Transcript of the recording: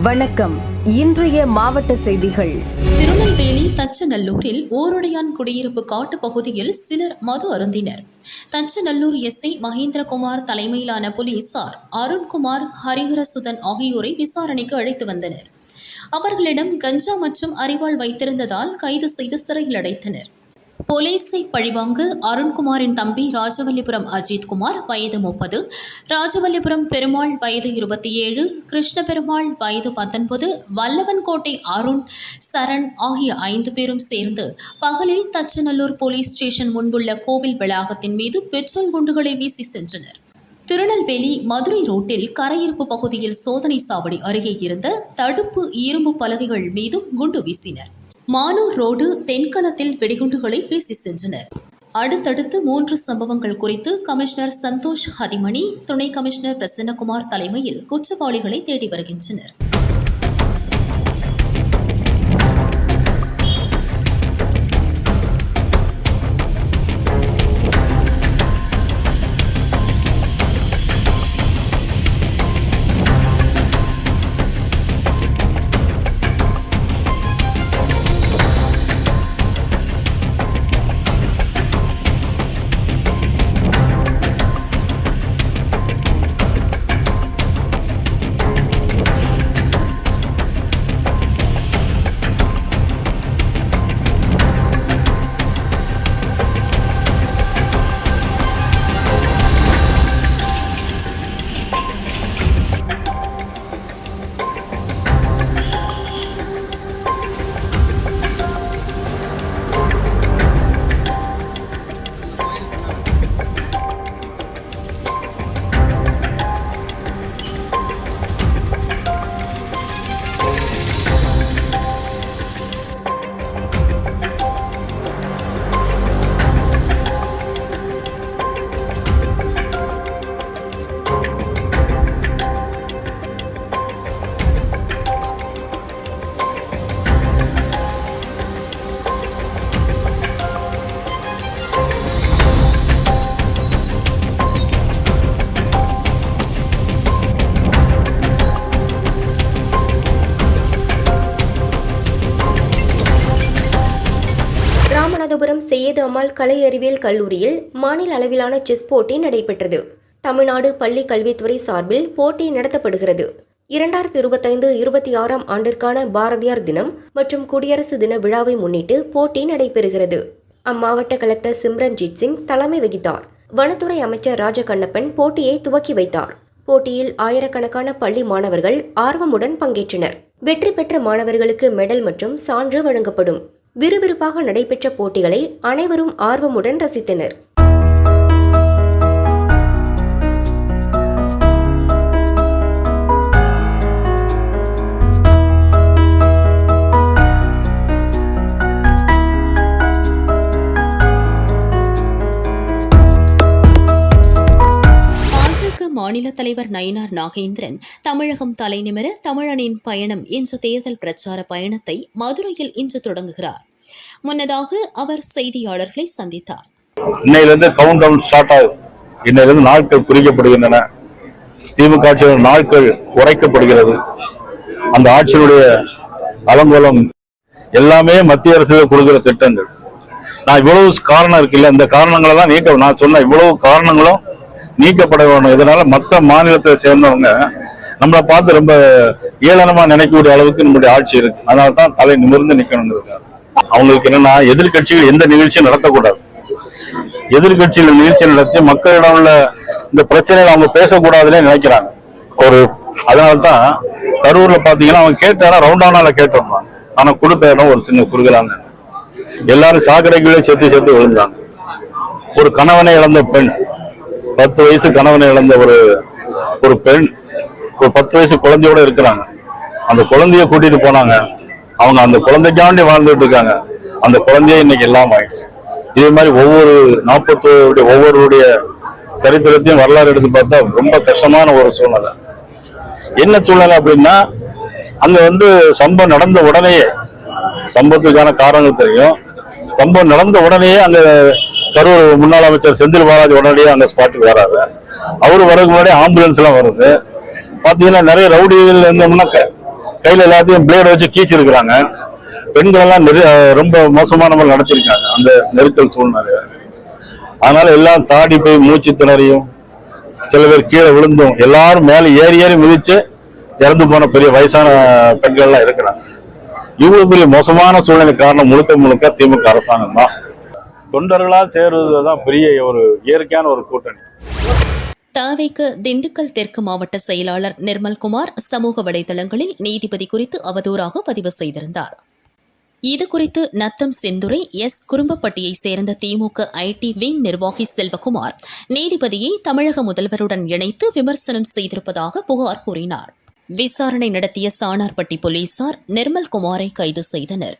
வணக்கம். இன்றைய மாவட்ட செய்திகள். திருநெல்வேலி தச்சநல்லூரில் ஓருடையான் குடியிருப்பு காட்டு பகுதியில் சிலர் மது அருந்தினர். தச்சநல்லூர் எஸ்ஐ மகேந்திரகுமார் தலைமையிலான போலீசார் அருண்குமார், ஹரிஹரசுதன் ஆகியோரை விசாரணைக்கு அழைத்து வந்தனர். அவர்களிடம் கஞ்சா மற்றும் அரிவாள் வைத்திருந்ததால் கைது செய்து சிறையில் அடைத்தனர். போலீஸை பழிவாங்க அருண்குமாரின் தம்பி ராஜவல்லிபுரம் அஜித்குமார் வயது 30, ராஜவல்லிபுரம் பெருமாள் வயது 27, கிருஷ்ணபெருமாள் வயது 19, வல்லவன்கோட்டை அருண், சரண் ஆகிய 5 பேரும் சேர்ந்து பகலில் தச்சநல்லூர் போலீஸ் ஸ்டேஷன் முன்புள்ள கோவில் வளாகத்தின் மீது பெட்ரோல் குண்டுகளை வீசி சென்றனர். திருநெல்வேலி மதுரை ரோட்டில் கரையிருப்பு பகுதியில் சோதனை சாவடி அருகே இருந்த தடுப்பு இரும்பு பலகைகள் மீதும் குண்டு வீசினர். மானூர் ரோடு தென்கலத்தில் வெடிகுண்டுகளை வீசி சென்றனர். அடுத்தடுத்து 3 சம்பவங்கள் குறித்து கமிஷனர் சந்தோஷ் ஹதிமணி, துணை கமிஷனர் பிரசன்னகுமார் தலைமையில் குற்றவாளிகளை தேடி வருகின்றனர். ராமநாதபுரம் செய்யது அம்மாள் கலை அறிவியல் கல்லூரியில் மாநில அளவிலான செஸ் போட்டி நடைபெற்றது. தமிழ்நாடு பள்ளி கல்வித்துறை சார்பில் போட்டி நடத்தப்படுகிறது. 2025-26 ஆண்டிற்கான பாரதியார் தினம் மற்றும் குடியரசு தின விழாவை முன்னிட்டு போட்டி நடைபெறுகிறது. அம்மாவட்ட கலெக்டர் சிம்ரன்ஜித் சிங் தலைமை வகித்தார். வனத்துறை அமைச்சர் ராஜகண்ணப்பன் போட்டியை துவக்கி வைத்தார். போட்டியில் ஆயிரக்கணக்கான பள்ளி மாணவர்கள் ஆர்வமுடன் பங்கேற்றனர். வெற்றி பெற்ற மாணவர்களுக்கு மெடல் மற்றும் சான்று வழங்கப்படும். விறுவிறுப்பாக நடைபெற்ற போட்டிகளை அனைவரும் ஆர்வமுடன் ரசித்தனர். மாநில தலைவர் நயினார் நாகேந்திரன் தமிழகம் தலைநிமிர தமிழனின் பயணம் என்ற தேர்தல் பிரச்சார பயணத்தை மதுரையில் இன்று தொடங்குகிறார். முன்னதாக அவர் செய்தியாளர்களை சந்தித்தார். இன்னையிலிருந்து கவுண்ட் டவுன் ஸ்டார்ட் ஆகும். இன்னையிலிருந்து நாட்கள் குறிக்கப்படுகின்றன. திமுக ஆட்சியின் நாட்கள் குறைக்கப்படுகிறது. அந்த ஆட்சியினுடைய அலங்கோலம் எல்லாமே மத்திய அரசு கொடுக்கிற திட்டங்கள். நான் இவ்வளவு காரணம் இருக்குல்ல, இந்த காரணங்களை தான் நீக்க, நான் சொன்ன இவ்வளவு காரணங்களும் நீக்கப்பட வேணும். இதனால மற்ற மாநிலத்தை சேர்ந்தவங்க நம்மளை பார்த்து ரொம்ப ஏளனமா நினைக்கக்கூடிய அளவுக்கு நம்முடைய ஆட்சி இருக்கு. அதனால தான் தலை நிமிர்ந்து நிக்கணும். அவங்களுக்கு என்னன்னா, எதிர்கட்சிகள் எந்த நிகழ்ச்சியும் நடத்தக்கூடாது. எதிர்கட்சிகள் நிகழ்ச்சி நடத்தி மக்களிடம் உள்ள இந்த பிரச்சனைகளை அவங்க பேசக்கூடாதுன்னு நினைக்கிறாங்க. அதனால்தான் கரூர்ல பாத்தீங்கன்னா அவங்க கேட்ட இடம் ரவுண்டானால கேட்டிருந்தாங்க. ஆனா கொடுத்த இடம் ஒரு சின்ன குறுகலாங்க. எல்லாரும் சாக்கடைகளே சேர்த்து விழுந்தாங்க. ஒரு கணவனை இழந்த பெண், 10 வயசு கணவனை இழந்த ஒரு பெண், ஒரு 10 வயசு குழந்தையோட இருக்கிறாங்க. அந்த குழந்தைய கூட்டிட்டு போனாங்க. அவங்க அந்த குழந்தைக்காண்டி வாழ்ந்துட்டு இருக்காங்க. அந்த குழந்தைய இன்னைக்கு எல்லாம் ஆயிடுச்சு. இதே மாதிரி ஒவ்வொரு 40 ஒவ்வொருடைய சரித்திரத்தையும் வரலாறு எடுத்து பார்த்தா ரொம்ப கஷ்டமான ஒரு சூழ்நிலை. என்ன சூழ்நிலை அப்படின்னா, அங்க சம்பவம் நடந்த உடனேயே, சம்பவத்துக்கான காரணங்கள் தெரியும், சம்பவம் நடந்த உடனேயே அங்க கரூர் முன்னாள் அமைச்சர் செந்தில் பாலாஜி உடனடியே அங்க ஸ்பாட்டுக்கு வராரு. அவரு வரதுக்கு முன்னாடி ஆம்புலன்ஸ் எல்லாம் வருது. பாத்தீங்கன்னா நிறைய ரவுடிகள் இருந்த முன்னாக்க கையில எல்லாத்தையும் பிளேடு வச்சு கீச்சிருக்கிறாங்க. பெண்கள் எல்லாம் ரொம்ப மோசமான முறையில் நடத்திருக்காங்க அந்த நெருக்கல் சூழ்நிலை. அதனால எல்லாம் தாடி போய் மூச்சு திணறியும், சில பேர் கீழே விழுந்தும், எல்லாரும் மேல ஏறி ஏறி மிதிச்சு இறந்து போன பெரிய வயசான பெண்கள் எல்லாம் இருக்கிறாங்க. இவ்வளவு பெரிய மோசமான சூழ்நிலை காரணம் முழுக்க திமுக அரசாங்கம் தான். தொண்டர்களா சேருவதுதான் பெரிய ஒரு இயற்கையான ஒரு கூட்டணி. தாவேக்கு திண்டுக்கல் தெற்கு மாவட்ட செயலாளர் நிர்மல்குமார் சமூக வலைதளங்களில் நீதிபதி குறித்து அவதூறாக பதிவு செய்திருந்தார். இதுகுறித்து நத்தம் செந்துரை எஸ் குறும்பப்பட்டியை சேர்ந்த திமுக ஐடி விங் நிர்வாகி செல்வகுமார் நீதிபதியை தமிழக முதல்வருடன் இணைத்து விமர்சனம் செய்திருப்பதாக புகார் கூறினார். விசாரணை நடத்திய சாணார்பட்டி போலீசார் நிர்மல்குமாரை கைது செய்தனர்.